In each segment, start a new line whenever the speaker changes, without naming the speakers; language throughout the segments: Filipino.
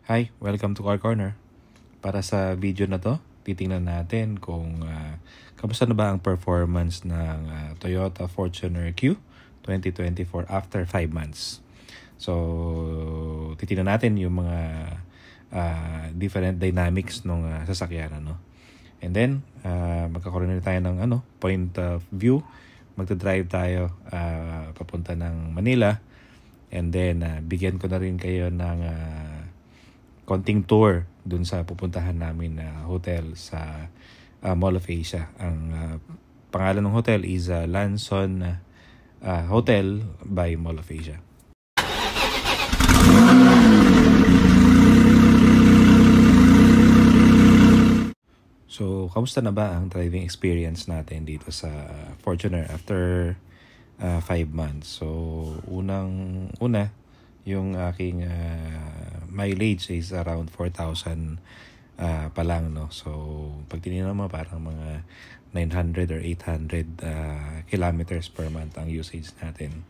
Hi, welcome to Car Corner. Para sa video na to, titingnan natin kung kamusta na ba ang performance ng Toyota Fortuner Q 2024 after 5 months. So, titingnan natin yung mga different dynamics ng sasakyan. And then, magkakaroon na tayo ng point of view. Magta-drive tayo papunta ng Manila. And then, bigyan ko na rin kayo ng konting tour dun sa pupuntahan namin na hotel sa Mall of Asia. Ang pangalan ng hotel is Lanson Hotel by Mall of Asia. So, kamusta na ba ang driving experience natin dito sa Fortuner after 5 months? So, una, yung aking mileage is around 4,000 pa lang, no? So, pag tinignan mo, parang mga 900 or 800 kilometers per month ang usage natin.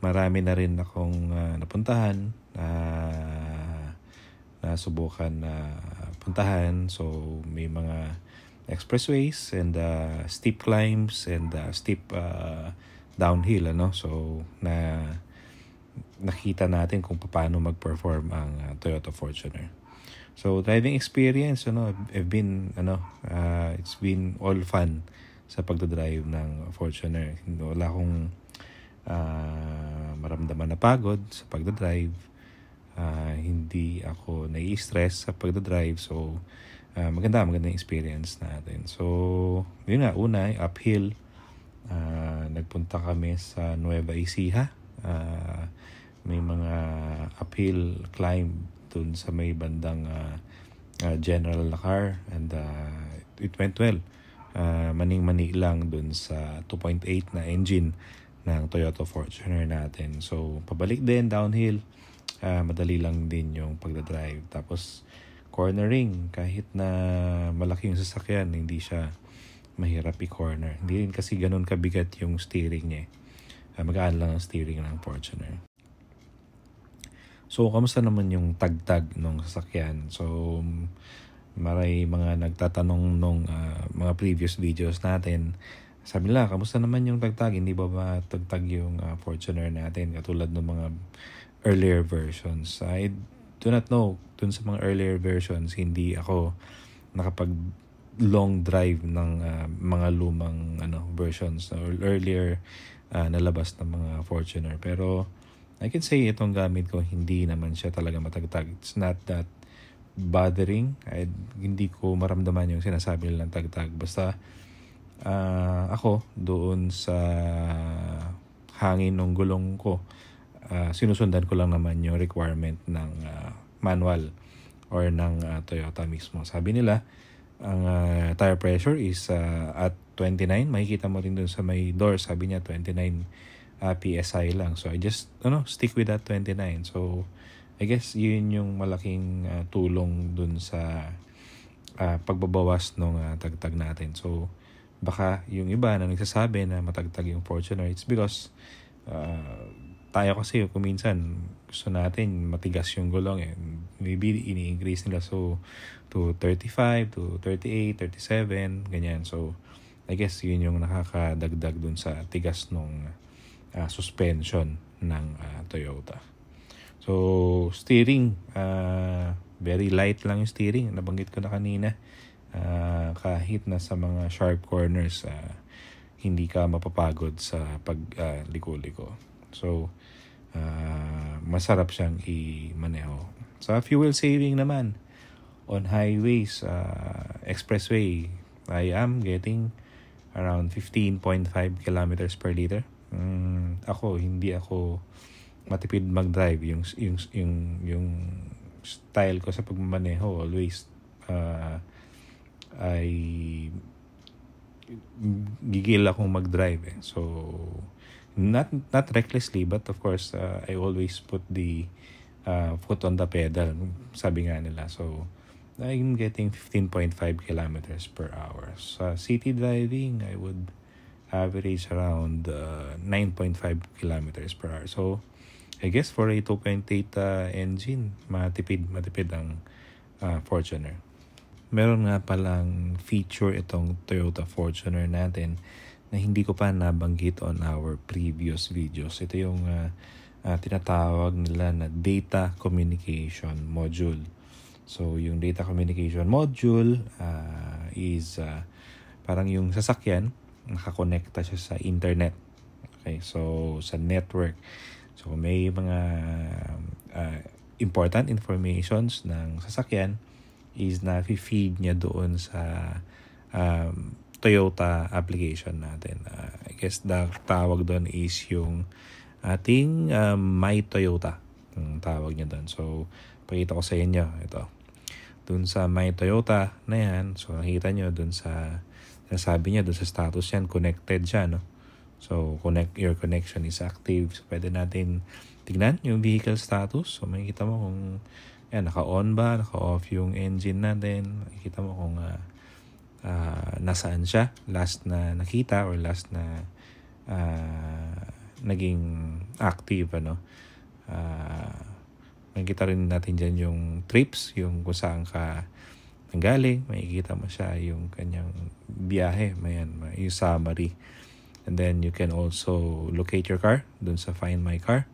Marami na rin akong napuntahan, nasubukan na puntahan. So, may mga expressways and steep climbs and steep downhill, So, nakita natin kung paano mag-perform ang Toyota Fortuner. So, driving experience, I've been, it's been all fun sa pagdadrive ng Fortuner. Wala akong maramdaman na pagod sa pagdadrive. Hindi ako nai-stress sa pagdadrive. So, magandang experience natin. So, yun nga, una, uphill. Nagpunta kami sa Nueva Ecija. May mga uphill climb dun sa may bandang General Lacar, and it went well. Maning-mani lang dun sa 2.8 na engine ng Toyota Fortuner natin. So, pabalik din, downhill. Madali lang din yung pagdadrive. Tapos, cornering, kahit na malaki yung sasakyan, hindi siya mahirap i-corner. Hindi rin kasi ganun kabigat yung steering niya. Magaan lang ang steering ng Fortuner. So, kamusta naman yung tagtag ng sasakyan? So, maray mga nagtatanong nung mga previous videos natin. Sabi nila, kamusta naman yung tagtag? Hindi ba matagtag yung Fortuner natin katulad ng mga earlier versions? I do not know. Dun sa mga earlier versions, hindi ako nakapag long drive ng mga lumang versions or earlier nalabas ng mga Fortuner. Pero I can say itong gamit ko, hindi naman siya talaga matagtag. It's not that bothering. Hindi ko maramdaman yung sinasabi nilang tagtag. Basta ako doon sa hangin ng gulong ko, sinusundan ko lang naman yung requirement ng manual or ng Toyota mismo. Sabi nila, ang tire pressure is at 29. Makikita mo rin dun sa may door. Sabi niya 29 PSI lang. So, I just stick with that 29. So, I guess yun yung malaking tulong dun sa pagbabawas ng tagtag natin. So, baka yung iba na nagsasabi na matagtag yung Fortuner, it's because tayo kasi kung minsan gusto natin matigas yung gulong. Maybe ini-increase nila to 35, to 38, 37, ganyan. So, I guess yun yung nakakadagdag dun sa tigas nung suspension ng Toyota. So, steering, very light lang yung steering. Nabanggit ko na kanina. Kahit na sa mga sharp corners, hindi ka mapapagod sa pagliko-liko. So, masarap siyang i-maneho. Sa fuel saving naman, on highways, expressway, I am getting around 15.5 kilometers per liter. Hindi ako matipid mag-drive. Yung style ko sa pagmamaneho always ay gigil akong mag-drive. So, not recklessly, but of course, I always put the foot on the pedal. Sabi nga nila. So, I'm getting 15.5 kilometers per hour. Sa city driving, I would average around 9.5 kilometers per hour. So, I guess for a 2.8 engine, matipid ang Fortuner. Meron nga palang feature itong Toyota Fortuner natin na hindi ko pa nabanggit on our previous videos. Ito yung tinatawag nila na data communication module. So yung data communication module is parang yung sasakyan, nakakonekta siya sa internet. Okay, so sa network. So may mga important informations ng sasakyan is na feed niya doon sa Toyota application natin. I guess the tawag doon is yung ating My Toyota. Ang tawag niya doon. So, pakita ko sa inyo. Ito. Doon sa My Toyota na yan. So, nakita nyo doon sa sabi niya, doon sa status yan, connected siya. No? So, your connection is active. So, pwede natin tignan yung vehicle status. So, makikita mo kung naka-on ba, naka-off yung engine natin. Makikita mo kung nasaan siya. Last na nakita or last na naging active. Makikita rin natin dyan yung trips, yung kung saan ka nanggaling. Makikita mo siya yung kanyang biyahe. Yung summary. And then you can also locate your car dun sa Find My Car.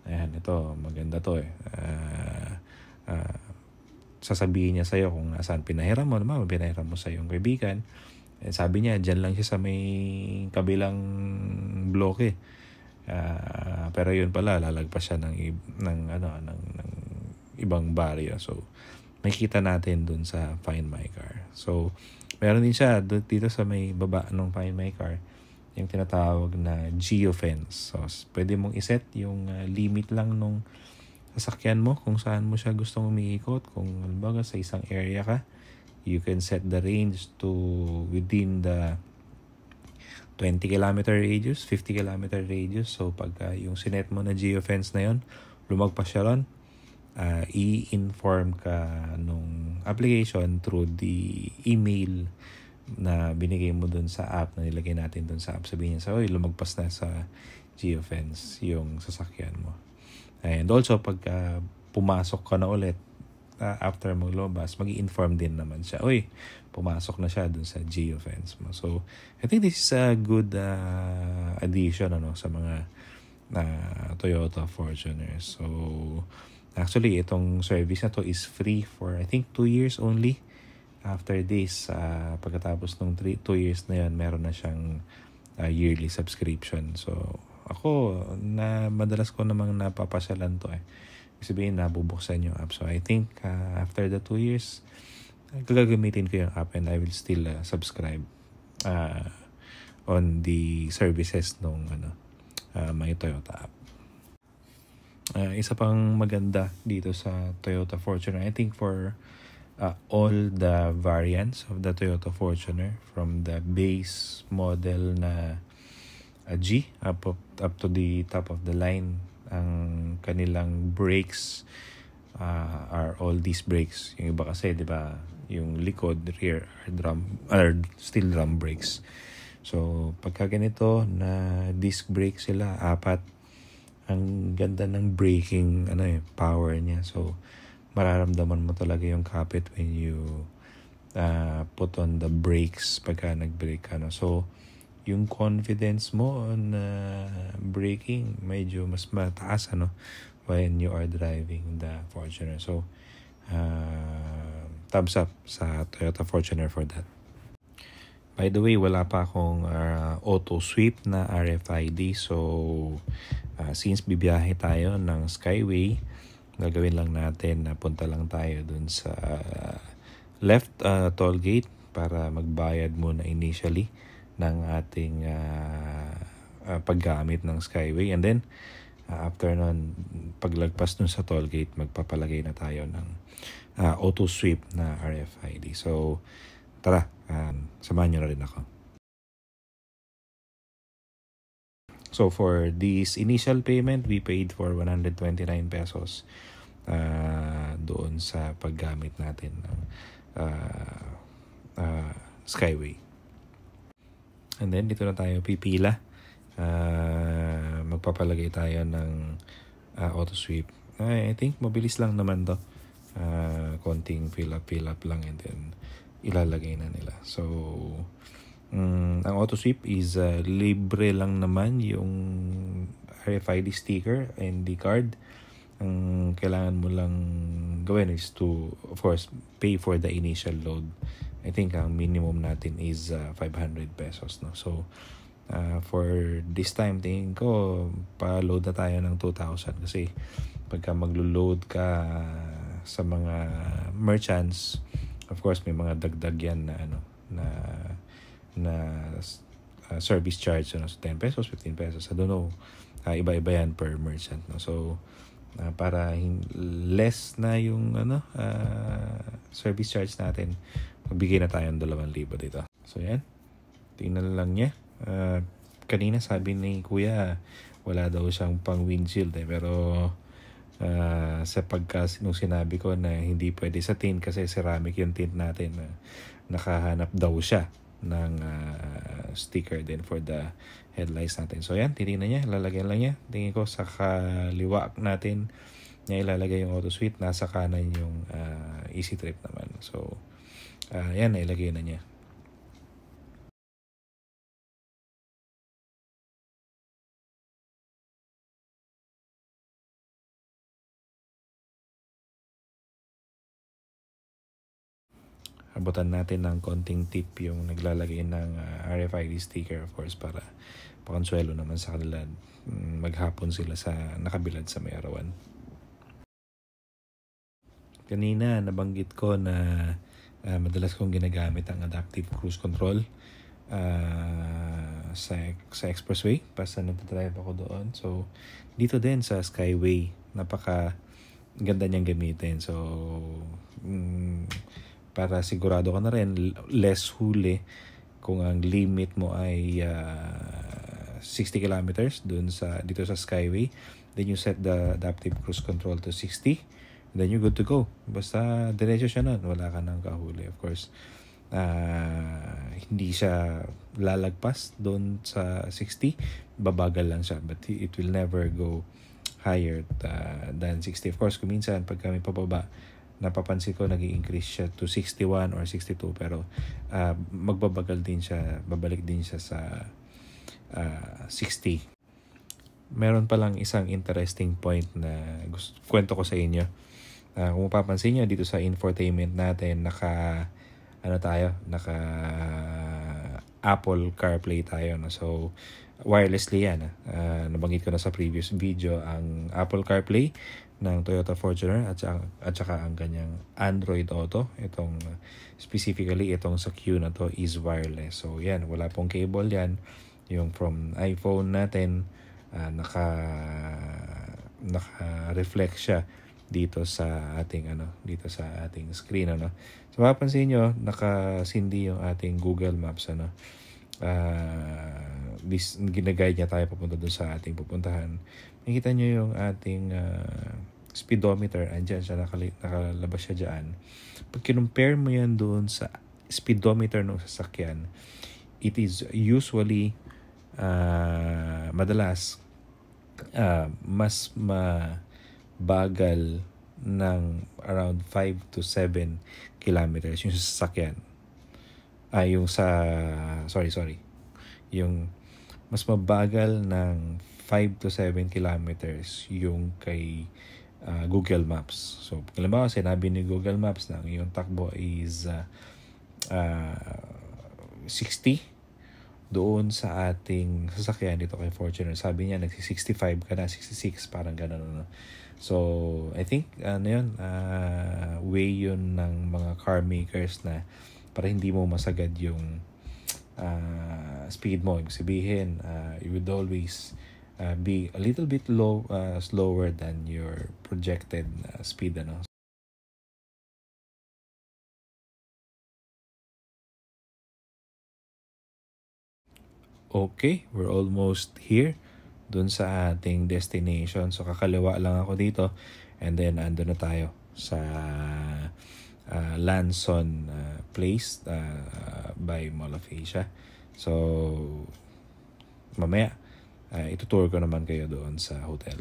Ayan, ito. Maganda to sasabihin niya sa'yo kung saan pinahiram mo. Naman, pinahiram mo sa iyong kaibigan. Sabi niya, dyan lang siya sa may kabilang bloke. Pero yun pala, lalagpas siya ng ibang baryo. So, makikita natin dun sa Find My Car. So, meron din siya dito sa may baba ng Find My Car, yung tinatawag na geofence. So, pwede mong iset yung limit lang nung sasakyan mo kung saan mo siya gustong umiikot. Kung halimbawa sa isang area ka, you can set the range to within the 20 kilometer radius, 50 kilometer radius. So pagka yung sinet mo na geofence na yon, lumagpas siya ron, i-inform ka nung application through the email na binigay mo dun sa app na nilagay natin dun sa app. Sabihin niya oy, lumagpas na sa geofence yung sasakyan mo. And also, pag pumasok ka na ulit, after maglobas, mag-i-inform din naman siya, oy, pumasok na siya dun sa geofence mo. So, I think this is a good addition sa mga Toyota Fortuners. So, actually, itong service na to is free for, I think, 2 years only. After this, pagkatapos ng 2 years na yan, meron na siyang yearly subscription. So, ako, madalas ko namang napapasyalan to Sabihin, nabubuksan yung app. So, I think after the 2 years, gagamitin ko yung app and I will still subscribe on the services nung My Toyota app. Isa pang maganda dito sa Toyota Fortuner, I think for all the variants of the Toyota Fortuner, from the base model na G up to the top of the line, ang kanilang brakes are all disc brakes. Yung iba kasi, di ba, yung likod, rear are still drum brakes. So pagka ganito na disc brake sila, 4, ang ganda ng braking power niya. So mararamdaman mo talaga yung kapit when you put on the brakes pagka nag-brake ka. So yung confidence mo on braking medyo mas mataas when you are driving the Fortuner. So thumbs up sa Toyota Fortuner for that. By the way, wala pa akong auto sweep na RFID. So since bibiyahe tayo ng Skyway, gagawin lang natin na punta lang tayo dun sa left toll gate para magbayad muna initially ng ating paggamit ng Skyway. And then, after nun, paglagpas dun sa toll gate, magpapalagay na tayo ng auto sweep na RFID. So, tara, samahan nyo na rin ako. So, for this initial payment, we paid for 129 pesos doon sa paggamit natin ng Skyway. And then, dito na tayo pipila. Magpapalagay tayo ng auto sweep. I think mabilis lang naman to. Konting fill up lang and then ilalagay na nila. So, ang auto sweep is libre lang naman yung RFID sticker and the card. Ang kailangan mo lang gawin is to, of course, pay for the initial load. I think ang minimum natin is 500 pesos. No? So, for this time, tingin ko, pa-load na tayo ng 2,000 kasi pagka maglo-load ka sa mga merchants, of course, may mga dagdag yan na service charge, so 10 pesos, 15 pesos. I don't know. Iba-iba yan per merchant. No? So, para less na yung service charge natin, magbigay na tayo ng 2,000 dito. So yan, tingnan lang niya. Kanina sabi ni kuya wala daw siyang pang windshield pero sa nung sinabi ko na hindi pwede sa tint kasi ceramic yung tint natin, nakahanap daw siya ng sticker din for the headlights natin. So yan, titignan niya, lalagyan lang niya. Tingin ko sa kaliwa natin niya ilalagay yung auto sweep, nasa kanan yung easy trip naman. So yan, nailagay na niya. Abutan natin ng konting tip yung naglalagay ng RFID sticker, of course, para pakonsuelo naman sa kanila. Maghapon sila sa nakabilad sa may arawan. Kanina nabanggit ko na madalas kong ginagamit ang adaptive cruise control sa expressway basta nagdadrive ako doon. So dito din sa Skyway, napaka ganda niyang gamitin. So para sigurado ka na rin, less huli kung ang limit mo ay 60 kilometers dito sa Skyway. Then you set the adaptive cruise control to 60. Then you're good to go. Basta diretso siya nun, wala ka nang kahuli. Of course, hindi siya lalagpas doon sa 60. Babagal lang siya, but it will never go higher than 60. Of course, kung minsan pag kami pababa, napapansin ko nag-i-increase siya to 61 or 62, pero magbabagal din siya, babalik din siya sa 60. Meron palang isang interesting point na kwento ko sa inyo. Kung mapapansin nyo dito sa infotainment natin, naka Apple CarPlay tayo, no? So wirelessly yan. Nabanggit ko na sa previous video ang Apple CarPlay ng Toyota Fortuner at saka ang kanyang Android Auto. Itong specifically itong sa Q na to is wireless. So yan, wala pong cable yan. Yung from iPhone natin, naka-reflect siya dito sa ating screen, ano. So mapapansin nyo, nakasindi yung ating Google Maps, ano. Ginaguide niya tayo papunta doon sa ating pupuntahan. Nakita nyo yung ating speedometer, andyan siya, nakalabas siya dyan. Pag kinumpare mo yan doon sa speedometer ng sasakyan, it is usually madalas mas mabagal ng around 5 to 7 kilometers yung sasakyan. Yung mas mabagal ng 5 to 7 kilometers yung kay Google Maps. So, halimbawa, sinabi ni Google Maps na yung takbo is 60 doon sa ating sasakyan dito kay Fortuner. Sabi niya, nagsi-65 ka na, 66, parang gano'n. No? So, I think, way yun ng mga car makers na para hindi mo masagad yung speed mo. Ibig sabihin, you would always be a little bit slower than your projected speed, ano. Okay, we're almost here dun sa ating destination. So kakaliwa lang ako dito and then ando na tayo sa Lanson Place by Mall of Asia. So mamaya itutour ko naman kayo doon sa hotel.